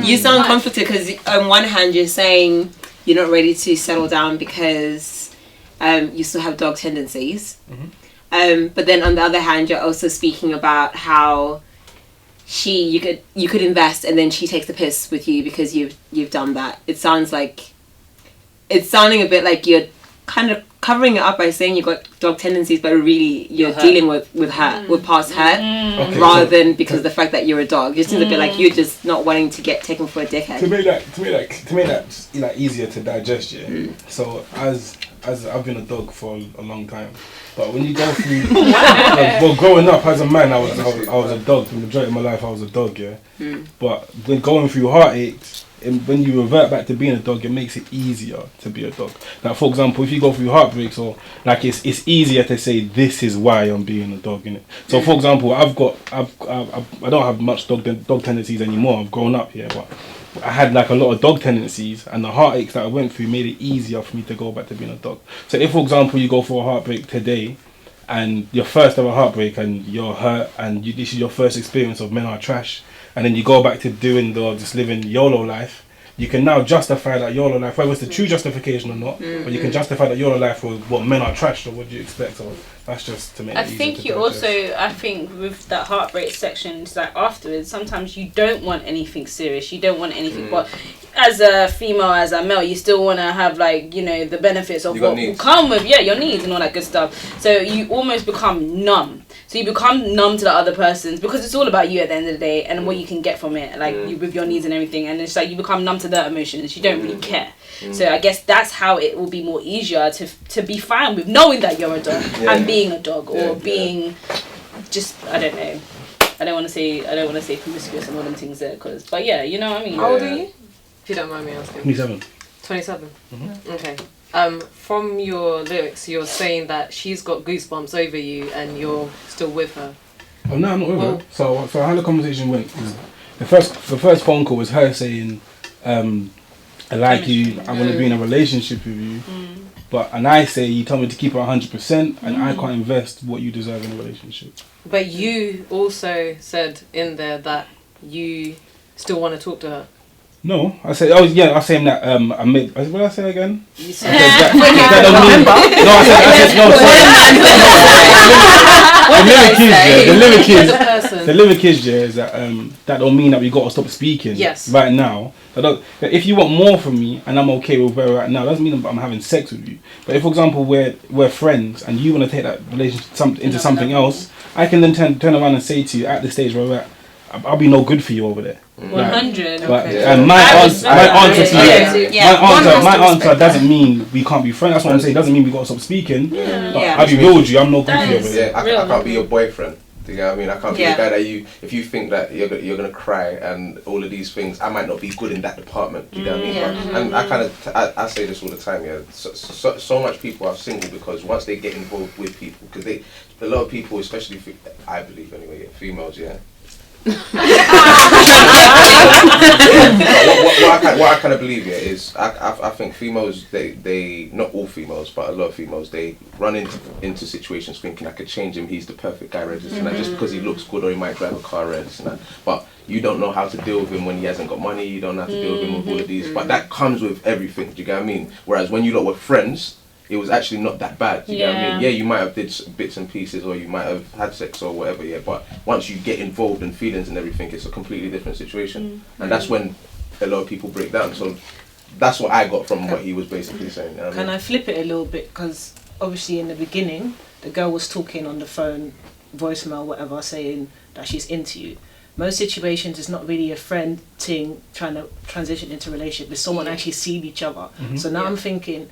You sound conflicted because on one hand you're saying you're not ready to settle down because you still have dog tendencies. But then on the other hand, you're also speaking about how you could invest and then she takes the piss with you because you've done that. It's sounding a bit like you're kind of covering it up by saying you've got dog tendencies, but really you're dealing with past hurt, rather than because of the fact that you're a dog. It seems a bit like you're just not wanting to get taken for a dickhead. To make that like easier to digest, yeah. So as I've been a dog for a long time, but when you go through, well, growing up as a man, I was a dog. The majority of my life, I was a dog, yeah. But when going through heartaches, and when you revert back to being a dog, it makes it easier to be a dog. Like, for example, if you go through heartbreaks, or like it's easier to say this is why I'm being a dog, innit? So, for example, I don't have much dog tendencies anymore. I've grown up here, but I had like a lot of dog tendencies, and the heartaches that I went through made it easier for me to go back to being a dog. So, if, for example, you go for a heartbreak today, and your first ever heartbreak, and you're hurt, and this is your first experience of men are trash, and then you go back to doing just living YOLO life, you can now justify that YOLO life, whether it's the true justification or not, but you can justify that YOLO life with what men are trash, or what do you expect, or that's just to make it easier. I think with that heartbreak section, it's like afterwards, sometimes you don't want anything serious, you don't want anything, but as a female, as a male, you still want to have, like, you know, the benefits of what will come with, your needs and all that good stuff. So you almost become numb. So you become numb to the other person's, because it's all about you at the end of the day and what you can get from it, like you, with your needs and everything. And it's like you become numb to their emotions. You don't really care. So I guess that's how it will be more easier to be fine with knowing that you're a dog and being a dog, or being just, I don't know. I don't want to say promiscuous and all them things there, but yeah, you know what I mean. How old are you? If you don't mind me asking. 27. 27. Okay. From your lyrics, you're saying that she's got goosebumps over you and you're still with her. Oh no, I'm not with her. So how the conversation went is the first phone call was her saying, I like you, I want to be in a relationship with you, and I say you tell me to keep it 100%, and I can't invest what you deserve in a relationship. But you also said in there that you still want to talk to her. No, I said, I was saying that what did I say again? You said the lyric is that that don't mean that we got to stop speaking right now. If you want more from me and I'm okay with where we're at now, doesn't mean I'm having sex with you. But if, for example, we're friends and you want to take that relationship into something else, I can then turn around and say to you at the stage where we're at, I'll be no good for you over there. 100. And my answer doesn't mean we can't be friends. That's what I'm saying. It doesn't mean we got to stop speaking. I'll be real with you. I'm no good for you over there. I can't be your boyfriend. Do you know what I mean? I can't be the guy that if you think that you're gonna cry and all of these things, I might not be good in that department. Do you know what I mean? And I say this all the time. Yeah, so much people are single because once they get involved with people, because a lot of people, especially I believe anyway, females, what I kind of believe here is I think females, they not all females, but a lot of females, they run into situations thinking I could change him, he's the perfect guy, and just because he looks good or he might drive a car, and that. But you don't know how to deal with him when he hasn't got money, you don't know how to deal with him with all of these, but that comes with everything, do you get what I mean? Whereas when you lot were friends, it was actually not that bad. You know what I mean? Yeah, you might have did bits and pieces, or you might have had sex or whatever. Yeah, but once you get involved in feelings and everything, it's a completely different situation, and that's when a lot of people break down. So that's what I got from what he was basically saying. You know Can I flip it a little bit? Because obviously in the beginning, the girl was talking on the phone, voicemail, whatever, saying that she's into you. Most situations, it's not really a friend thing trying to transition into a relationship. It's someone actually seeing each other. So now I'm thinking,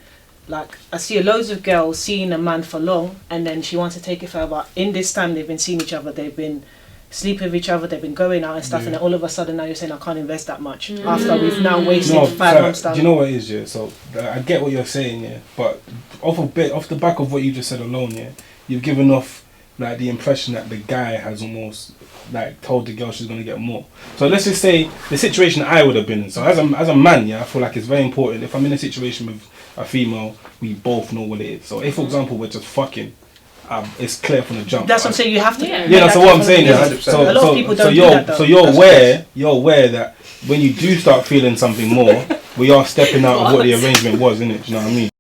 like, I see loads of girls seeing a man for long, and then she wants to take it further. In this time, they've been seeing each other, they've been sleeping with each other, they've been going out and stuff, and then all of a sudden now you're saying I can't invest that much after we've now wasted 5 months down. Do you know what it is, yeah? So I get what you're saying, yeah, but off the back of what you just said alone, yeah, you've given off like the impression that the guy has almost like told the girl she's gonna get more. So let's just say the situation I would have been in. So as a man, yeah, I feel like it's very important if I'm in a situation with a female, we both know what it is. So if, for example, we're just fucking, it's clear from the jump. That's what I'm saying. You have to. Yeah. Yeah, that's what I'm saying. Yeah, Is 100%. so, A lot of people don't do that, though. so you're aware that when you do start feeling something more, we are stepping out of what the arrangement was, innit? Do you know what I mean?